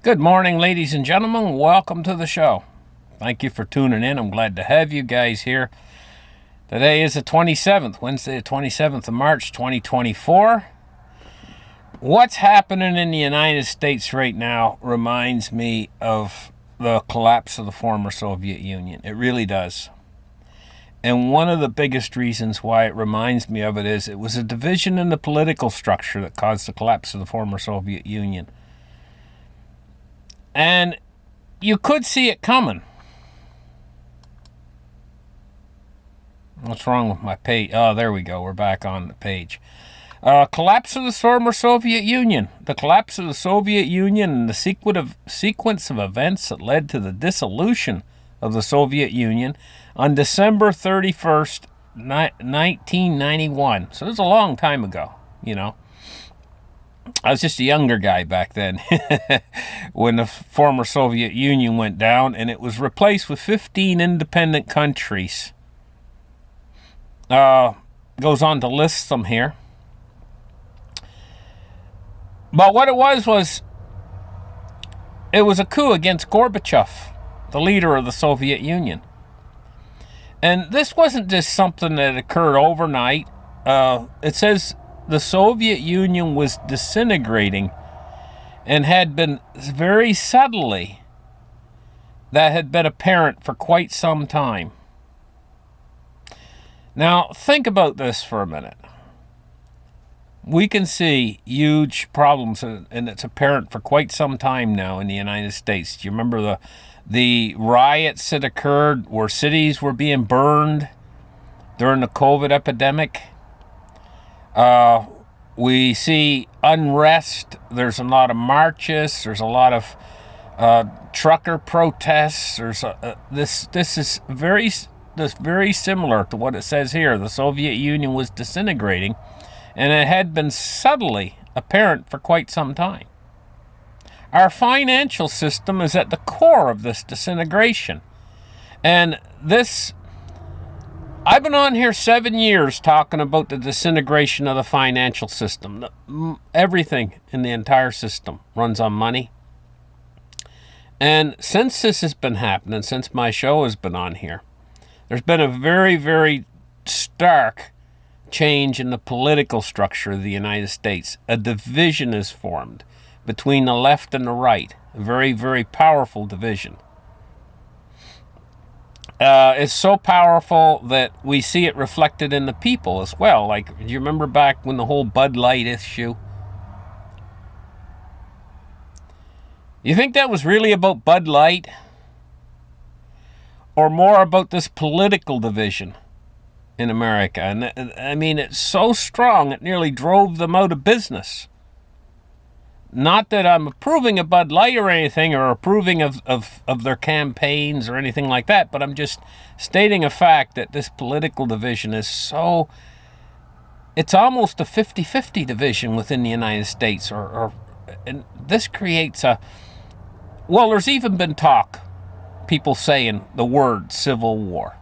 Good morning, ladies and gentlemen. Welcome to the show. Thank you for tuning in. I'm glad to have you guys here. Today is the 27th, Wednesday, the 27th of March, 2024. What's happening in the United States right now reminds me of the collapse of the former Soviet Union. It really does. And one of the biggest reasons why it reminds me of it is it was a division in the political structure that caused the collapse of the former Soviet Union. And you could see it coming. What's wrong with my page? Oh, there we go. We're back on the page. Collapse of the former Soviet Union. The collapse of the Soviet Union and the sequence of events that led to the dissolution of the Soviet Union on December 31st, 1991. So it was a long time ago, you know. I was just a younger guy back then when the former Soviet Union went down, and it was replaced with 15 independent countries. Goes on to list them here. But what it was it was a coup against Gorbachev, the leader of the Soviet Union. And this wasn't just something that occurred overnight. It says the Soviet Union was disintegrating and had been very subtly, that had been apparent for quite some time. Now, think about this for a minute. We can see huge problems, and it's apparent for quite some time now in the United States. Do you remember the riots that occurred where cities were being burned during the COVID epidemic? We see unrest. There's a lot of marches. There's a lot of trucker protests. There's this is very similar to what it says here. The Soviet Union was disintegrating, and it had been subtly apparent for quite some time. Our financial system is at the core of this disintegration, and this. I've been on here 7 years talking about the disintegration of the financial system. Everything in the entire system runs on money. And since this has been happening, since my show has been on here, there's been a very, very stark change in the political structure of the United States. A division is formed between the left and the right. A very, very powerful division. It's so powerful that we see it reflected in the people as well. Like, do you remember back when the whole Bud Light issue? You think that was really about Bud Light? Or more about this political division in America? And I mean, it's so strong it nearly drove them out of business. Not that I'm approving of Bud Light or anything, or approving of their campaigns or anything like that, but I'm just stating a fact that this political division is so... It's almost a 50-50 division within the United States, and this creates a... Well, there's even been talk, people saying the word civil war.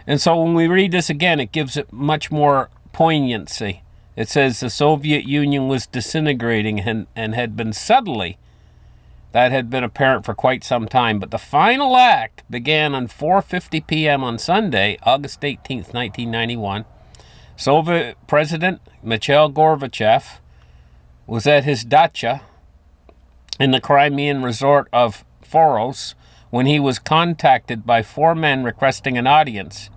And so when we read this again, it gives it much more poignancy. It says the Soviet Union was disintegrating and had been subtly, that had been apparent for quite some time. But the final act began on 4:50 p.m. on Sunday, August 18th, 1991. Soviet President Mikhail Gorbachev was at his dacha in the Crimean resort of Foros when he was contacted by four men requesting an audience.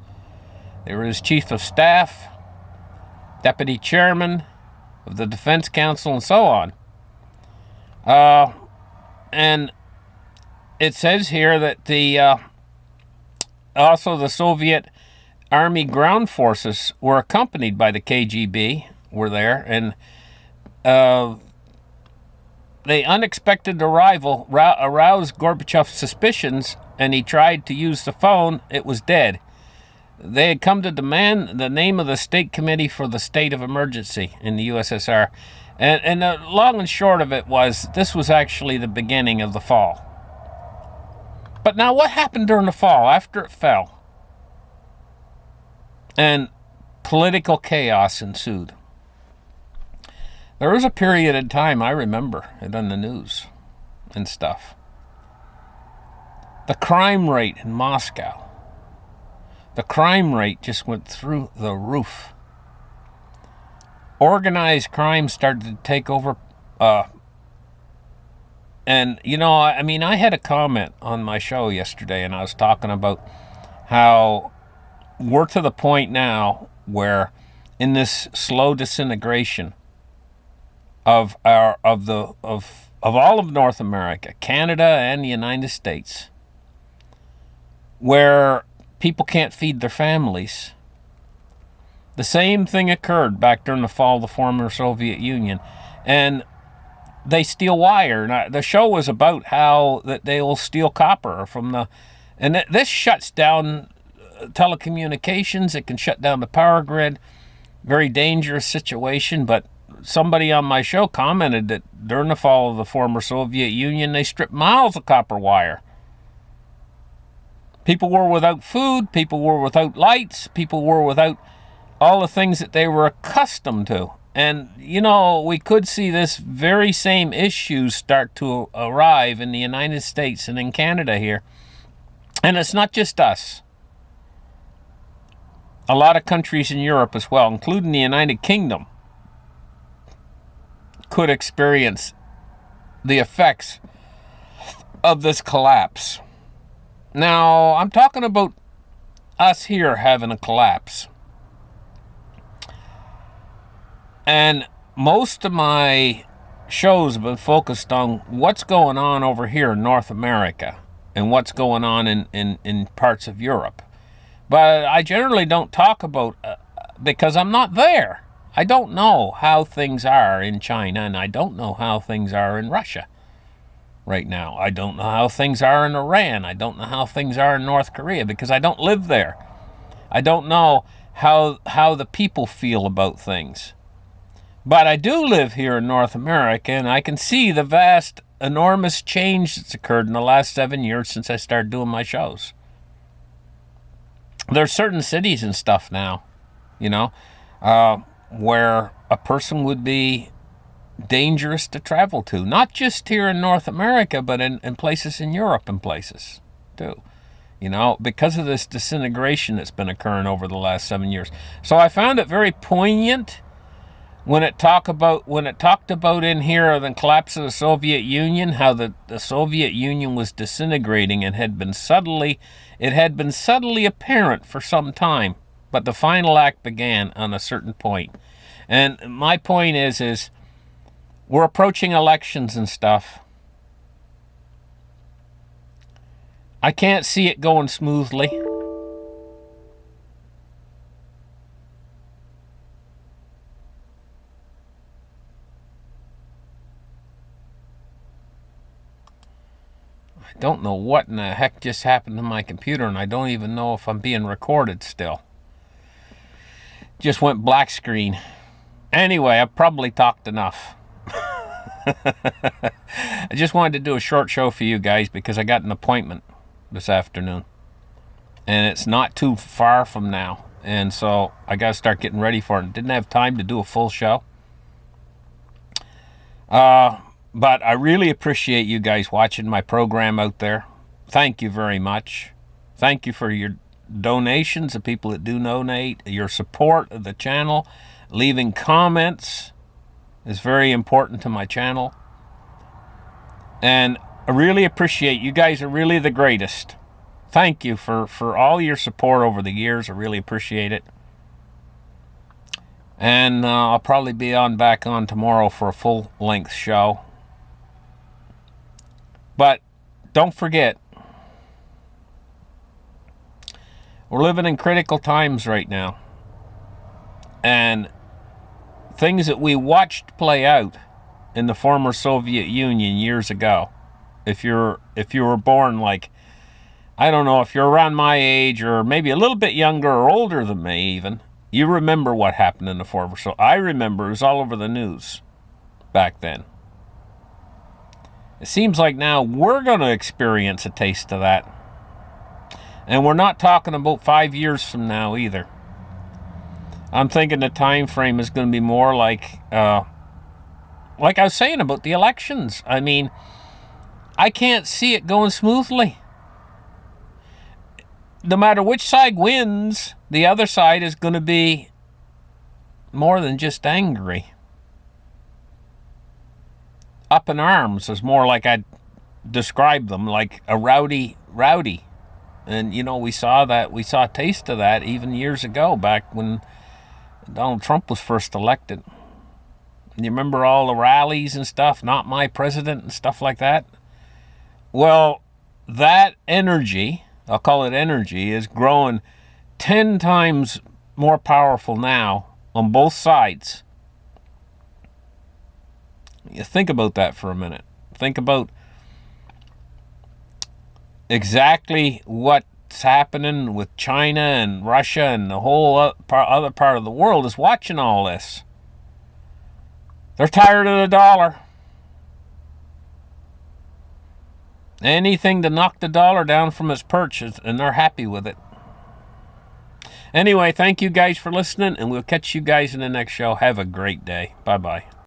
They were his chief of staff, deputy chairman of the Defense Council, and so on. And it says here that also the Soviet Army ground forces were accompanied by the KGB, were there, and the unexpected arrival aroused Gorbachev's suspicions, and he tried to use the phone. It was dead. They had come to demand the name of the State Committee for the State of Emergency in the USSR. And the long and short of it was, this was actually the beginning of the fall. But now what happened during the fall, after it fell? And political chaos ensued. There was a period of time, I remember it on the news and stuff. The crime rate in Moscow. The crime rate just went through the roof. Organized crime started to take over. And, I had a comment on my show yesterday, and I was talking about how we're to the point now where in this slow disintegration of all of North America, Canada and the United States, where people can't feed their families. The same thing occurred back during the fall of the former Soviet Union, and they steal wire. And the show was about how that they will steal copper and this shuts down telecommunications. It can shut down the power grid. Very dangerous situation. But somebody on my show commented that during the fall of the former Soviet Union, they stripped miles of copper wire. People were without food. People were without lights. People were without all the things that they were accustomed to. And, we could see this very same issues start to arrive in the United States and in Canada here. And it's not just us. A lot of countries in Europe as well, including the United Kingdom, could experience the effects of this collapse. Now, I'm talking about us here having a collapse. And most of my shows have been focused on what's going on over here in North America and what's going on in parts of Europe. But I generally don't talk about, because I'm not there. I don't know how things are in China, and I don't know how things are in Russia right now. I don't know how things are in Iran. I don't know how things are in North Korea, because I don't live there. I don't know how the people feel about things. But I do live here in North America, and I can see the vast, enormous change that's occurred in the last 7 years since I started doing my shows. There's certain cities and stuff now, where a person would be dangerous to travel to. Not just here in North America, but in places in Europe and places, too. Because of this disintegration that's been occurring over the last 7 years. So I found it very poignant when it talked about in here the collapse of the Soviet Union, how the Soviet Union was disintegrating and had been subtly apparent for some time, but the final act began on a certain point. And my point is we're approaching elections and stuff. I can't see it going smoothly. I don't know what in the heck just happened to my computer, and I don't even know if I'm being recorded still. Just went black screen. Anyway, I've probably talked enough. I just wanted to do a short show for you guys because I got an appointment this afternoon. And it's not too far from now. And so I got to start getting ready for it. Didn't have time to do a full show. But I really appreciate you guys watching my program out there. Thank you very much. Thank you for your donations, the people that do donate, your support of the channel. Leaving comments is very important to my channel. And I really appreciate you guys are really the greatest. Thank you for all your support over the years. I really appreciate it. And I'll probably be back on tomorrow for a full-length show. But don't forget, we're living in critical times right now. And things that we watched play out in the former Soviet Union years ago, if you were born like, I don't know, if you're around my age or maybe a little bit younger or older than me even, you remember what happened in the former. So I remember it was all over the news back then. It seems like now we're going to experience a taste of that. And we're not talking about 5 years from now either. I'm thinking the time frame is going to be more like like I was saying about the elections, I mean, I can't see it going smoothly. No matter which side wins, the other side is going to be more than just angry. Up in arms is more like I'd describe them, like a rowdy. And, you know, we saw a taste of that even years ago, back when Donald Trump was first elected. You remember all the rallies and stuff, not my president and stuff like that? Well, that energy, I'll call it energy, is growing 10 times more powerful now on both sides. You think about that for a minute. Think about exactly what's happening with China and Russia, and the whole other part of the world is watching all this. They're tired of the dollar. Anything to knock the dollar down from its perch, and they're happy with it. Anyway, thank you guys for listening, and we'll catch you guys in the next show. Have a great day. Bye-bye.